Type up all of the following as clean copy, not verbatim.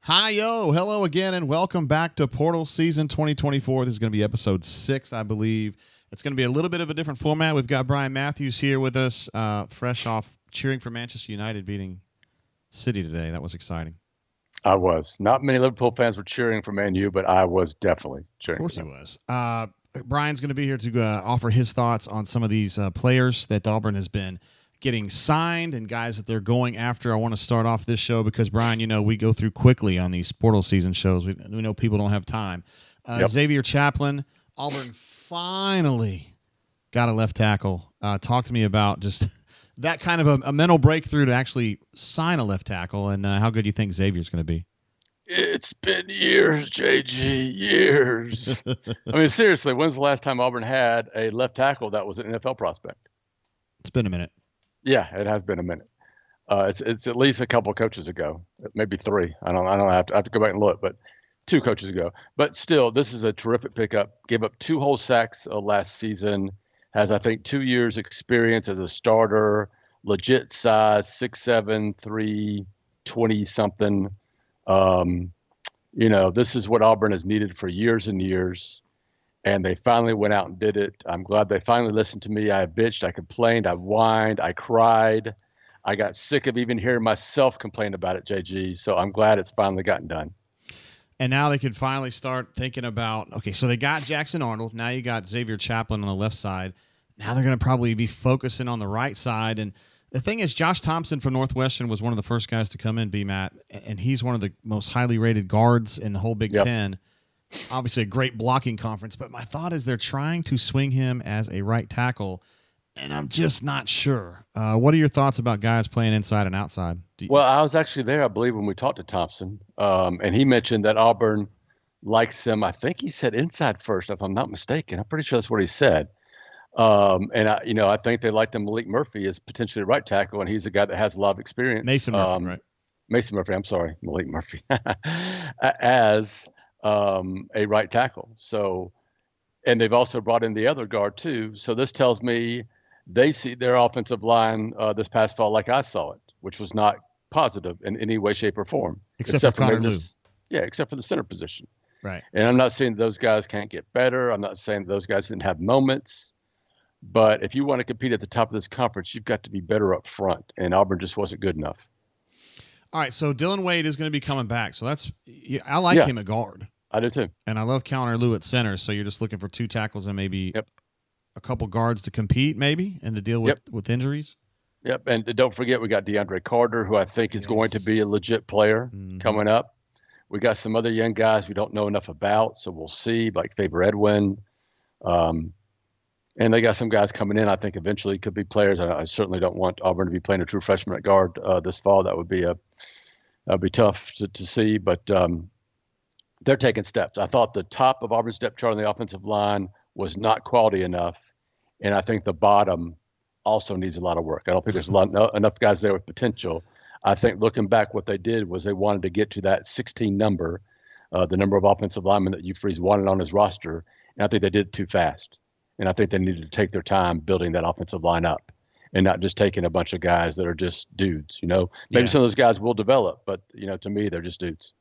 Hi, yo. Hello again, and welcome back to Portal Season 2024. This is going to be episode 6, I believe. It's going to be a little bit of a different format. We've got Bryan Matthews here with us, fresh off cheering for Manchester United beating City today. That was exciting. I was. Not many Liverpool fans were cheering for Man U, but I was definitely cheering Of course for he them. was. Brian's going to be here to offer his thoughts on some of these players that Auburn has been getting signed and guys that they're going after. I want to start off this show because, Brian, you know, we go through quickly on these Portal Season shows. We know people don't have time. Yep. Xavier Chaplin, Auburn finally got a left tackle. Talk to me about just that kind of a mental breakthrough to actually sign a left tackle, and how good you think Xavier's going to be. It's been years, JG, years. I mean, seriously, when's the last time Auburn had a left tackle that was an NFL prospect? It's been a minute. Yeah, it has been a minute. It's at least a couple of coaches ago, maybe 3. I don't have to go back and look, but 2 coaches ago. But still, this is a terrific pickup. Gave up 2 whole sacks last season. Has, I think, 2 years experience as a starter. Legit size, 6'7", 320 something. You know, this is what Auburn has needed for years and years. And they finally went out and did it. I'm glad they finally listened to me. I bitched, I complained, I whined, I cried. I got sick of even hearing myself complain about it, JG. So I'm glad it's finally gotten done. And now they can finally start thinking about, okay, so they got Jackson Arnold. Now you got Xavier Chaplin on the left side. Now they're going to probably be focusing on the right side. And the thing is, Josh Thompson from Northwestern was one of the first guys to come in, B-Matt, and he's one of the most highly rated guards in the whole Big Ten. Obviously a great blocking conference, but my thought is they're trying to swing him as a right tackle, and I'm just not sure. What are your thoughts about guys playing inside and outside? Well, I was actually there, I believe, when we talked to Thompson, and he mentioned that Auburn likes him. I think he said inside first, if I'm not mistaken. I'm pretty sure that's what he said. And I think they like Malik Murphy as potentially a right tackle, and he's a guy that has a lot of experience. Mason Murphy, right? Mason Murphy. I'm sorry, Malik Murphy, as a right tackle. So, and they've also brought in the other guard too. So this tells me they see their offensive line this past fall like I saw it, which was not positive in any way, shape, or form, except for Connor Lew. Except for the center position. Right. And I'm not saying those guys can't get better. I'm not saying those guys didn't have moments. But if you want to compete at the top of this conference, you've got to be better up front. And Auburn just wasn't good enough. All right, so Dylan Wade is going to be coming back. So I like him at guard. I do too. And I love Connor Lew at center. So you're just looking for 2 tackles and maybe a couple guards to compete maybe and to deal with injuries. Yep, and don't forget we got DeAndre Carter, who I think is going to be a legit player coming up. We got some other young guys we don't know enough about, so we'll see, like Faber Edwin. And they got some guys coming in I think eventually could be players. I certainly don't want Auburn to be playing a true freshman at guard this fall. That would be tough to see, but they're taking steps. I thought the top of Auburn's depth chart on the offensive line was not quality enough, and I think the bottom also needs a lot of work. I don't think there's enough guys there with potential. I think looking back, what they did was they wanted to get to that 16 number, the number of offensive linemen that Hugh Freeze wanted on his roster, and I think they did it too fast. And I think they needed to take their time building that offensive line up and not just taking a bunch of guys that are just dudes. Maybe some of those guys will develop, but, to me, they're just dudes.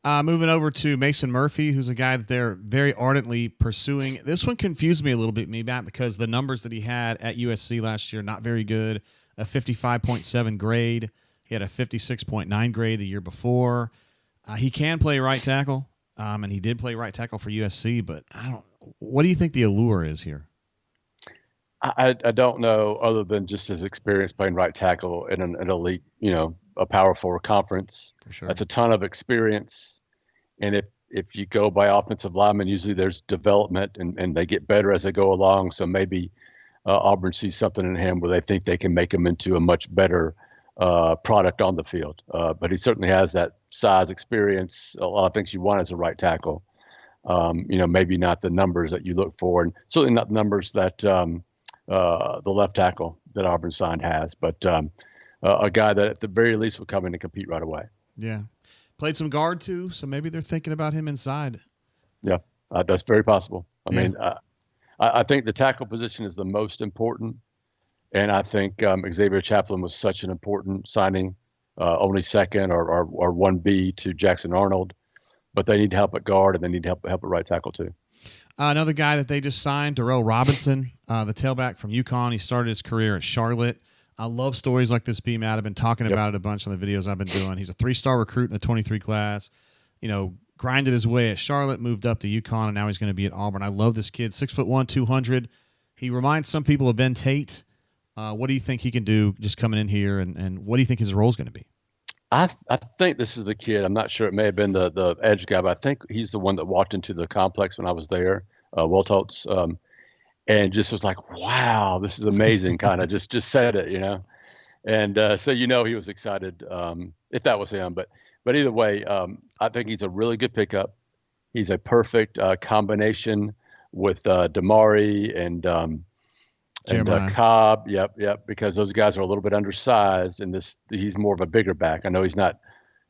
Moving over to Mason Murphy, who's a guy that they're very ardently pursuing. This one confused me a little bit, Matt, because the numbers that he had at USC last year, not very good. A 55.7 grade. He had a 56.9 grade the year before. He can play right tackle, and he did play right tackle for USC, but what do you think the allure is here? I don't know, other than just his experience playing right tackle in an elite, a Power 4 conference. For sure. That's a ton of experience. And if you go by offensive linemen, usually there's development and they get better as they go along. So maybe Auburn sees something in him where they think they can make him into a much better product on the field. But he certainly has that size, experience, a lot of things you want as a right tackle. Maybe not the numbers that you look for, and certainly not the numbers that the left tackle that Auburn signed has, but a guy that at the very least will come in and compete right away. Yeah. Played some guard too, so maybe they're thinking about him inside. Yeah, that's very possible. I think the tackle position is the most important, and I think Xavier Chaplin was such an important signing only second or 1B to Jackson Arnold, but they need help at guard and they need help at right tackle too. Another guy that they just signed, Darrell Robinson, the tailback from UConn. He started his career at Charlotte. I love stories like this, B-Matt. I've been talking about it a bunch on the videos I've been doing. He's a 3-star recruit in the 23 class. Grinded his way at Charlotte, moved up to UConn, and now he's going to be at Auburn. I love this kid, 6'1", 200. He reminds some people of Ben Tate. What do you think he can do just coming in here, and what do you think his role is going to be? I think this is the kid. I'm not sure. It may have been the edge guy, but I think he's the one that walked into the complex when I was there, Woltotz, and just was like, wow, this is amazing, kind of just said it, And so he was excited if that was him. But either way, I think he's a really good pickup. He's a perfect combination with Damari and Cobb. Yep. Because those guys are a little bit undersized, and he's more of a bigger back. I know he's not.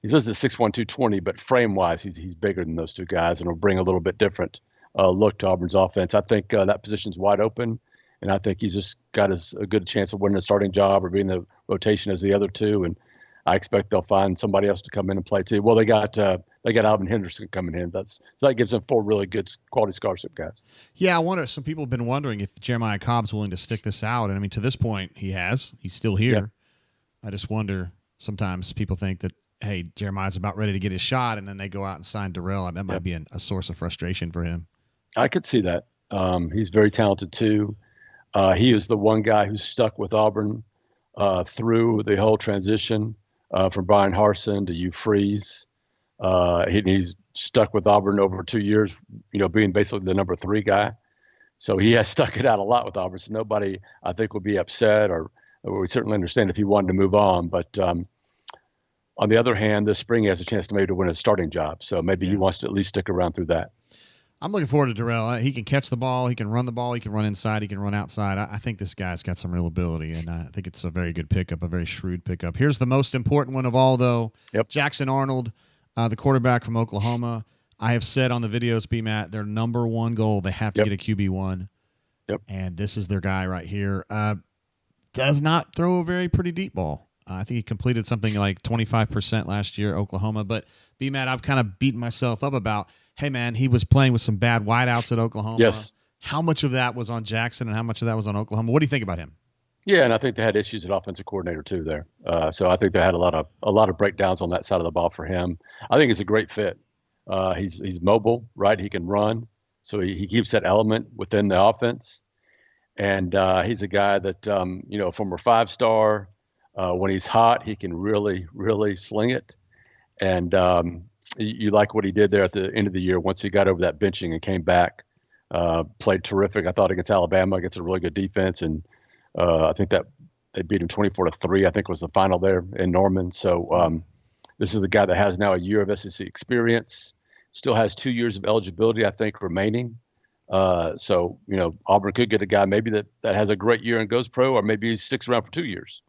He's listed 6'1", 220, but frame wise, he's bigger than those two guys, and will bring a little bit different look to Auburn's offense. I think that position's wide open, and I think he's just got a good chance of winning a starting job or being the rotation as the other two. And I expect they'll find somebody else to come in and play too. Well, they got Alvin Henderson coming in. So that gives them 4 really good quality scholarship guys. Yeah, I wonder. Some people have been wondering if Jeremiah Cobb's willing to stick this out, and I mean, to this point, he has. He's still here. Yeah. I just wonder. Sometimes people think that, hey, Jeremiah's about ready to get his shot, and then they go out and sign Darrell. That might be a source of frustration for him. I could see that. He's very talented too. He is the one guy who stuck with Auburn through the whole transition. From Brian Harsin to Hugh Freeze. He's stuck with Auburn over 2 years, being basically the number 3 guy. So he has stuck it out a lot with Auburn. So nobody, I think, would be upset, or we certainly understand if he wanted to move on. But on the other hand, this spring he has a chance to maybe win a starting job. So maybe he wants to at least stick around through that. I'm looking forward to Darrell. He can catch the ball. He can run the ball. He can run inside. He can run outside. I think this guy's got some real ability, and I think it's a very good pickup, a very shrewd pickup. Here's the most important one of all, though. Yep. Jackson Arnold, the quarterback from Oklahoma. I have said on the videos, B-Matt, their number one goal, they have to get a QB1. Yep. And this is their guy right here. Does not throw a very pretty deep ball. I think he completed something like 25% last year at Oklahoma. But, B-Matt, I've kind of beaten myself up about, hey, man, he was playing with some bad wideouts at Oklahoma. Yes. How much of that was on Jackson and how much of that was on Oklahoma? What do you think about him? Yeah, and I think they had issues at offensive coordinator too there. So I think they had a lot of breakdowns on that side of the ball for him. I think it's a great fit. He's mobile, right? He can run, so he keeps that element within the offense. And he's a guy that a former 5-star. When he's hot, he can really, really sling it. And you like what he did there at the end of the year once he got over that benching and came back. Played terrific, I thought, against Alabama, against a really good defense. And I think that they beat him 24-3, I think was the final there in Norman. So this is a guy that has now a year of SEC experience, still has 2 years of eligibility, I think, remaining. So Auburn could get a guy maybe that has a great year and goes pro, or maybe he sticks around for 2 years.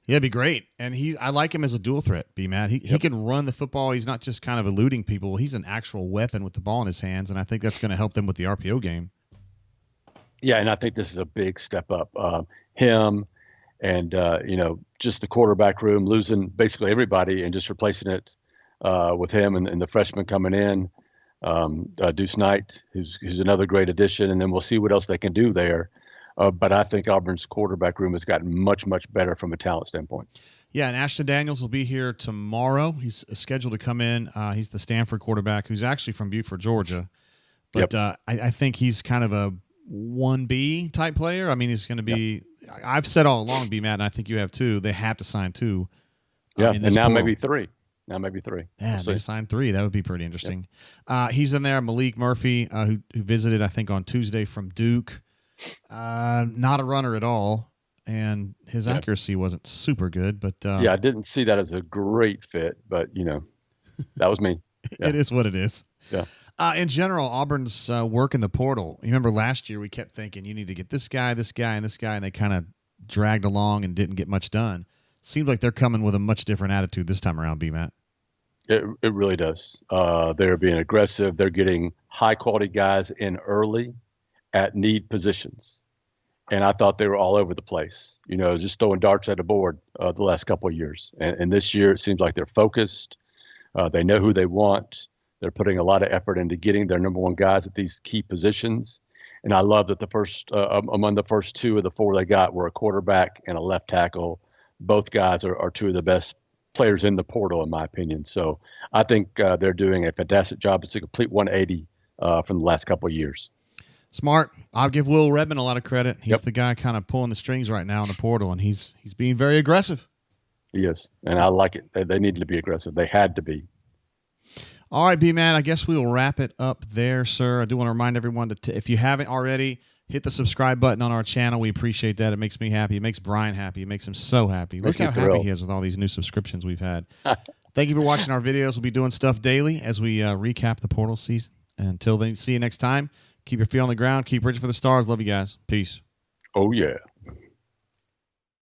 Yeah, it'd be great. And I like him as a dual threat, B-Matt. He can run the football. He's not just kind of eluding people. He's an actual weapon with the ball in his hands, and I think that's going to help them with the RPO game. Yeah, and I think this is a big step up. Him and, just the quarterback room, losing basically everybody and just replacing it with him and the freshman coming in, Deuce Knight, who's another great addition, and then we'll see what else they can do there. But I think Auburn's quarterback room has gotten much, much better from a talent standpoint. Yeah, and Ashton Daniels will be here tomorrow. He's scheduled to come in. He's the Stanford quarterback who's actually from Beaufort, Georgia. But I think he's kind of a 1B type player. I mean, he's going to be I've said all along, B-Matt, and I think you have too, they have to sign 2. And now maybe 3. Yeah, they signed 3. That would be pretty interesting. He's in there. Malik Murphy, who visited, I think, on Tuesday from Duke. Not a runner at all, and his accuracy wasn't super good. But I didn't see that as a great fit, but that was me. Yeah. It is what it is. Yeah. In general, Auburn's work in the portal. You remember last year we kept thinking you need to get this guy, and this guy, and they kind of dragged along and didn't get much done. Seems like they're coming with a much different attitude this time around, B-Matt. It really does. They're being aggressive. They're getting high quality guys in early at need positions. and I thought they were all over the place, just throwing darts at a board the last couple of years. And this year, it seems like they're focused. They know who they want. They're putting a lot of effort into getting their number one guys at these key positions. And I love that among the first two of the four they got were a quarterback and a left tackle. Both guys are two of the best players in the portal, in my opinion. So I think they're doing a fantastic job. It's a complete 180 from the last couple of years. Smart. I'll give Will Redmond a lot of credit. He's the guy kind of pulling the strings right now in the portal, and he's being very aggressive. He is, and I like it. They needed to be aggressive. They had to be. All right, B-Man, I guess we will wrap it up there, sir. I do want to remind everyone to, if you haven't already, hit the subscribe button on our channel. We appreciate that. It makes me happy. It makes Bryan happy. It makes him so happy. Look how happy he is with all these new subscriptions we've had. Thank you for watching our videos. We'll be doing stuff daily as we recap the portal season. Until then, see you next time. Keep your feet on the ground. Keep reaching for the stars. Love you guys. Peace. Oh, yeah.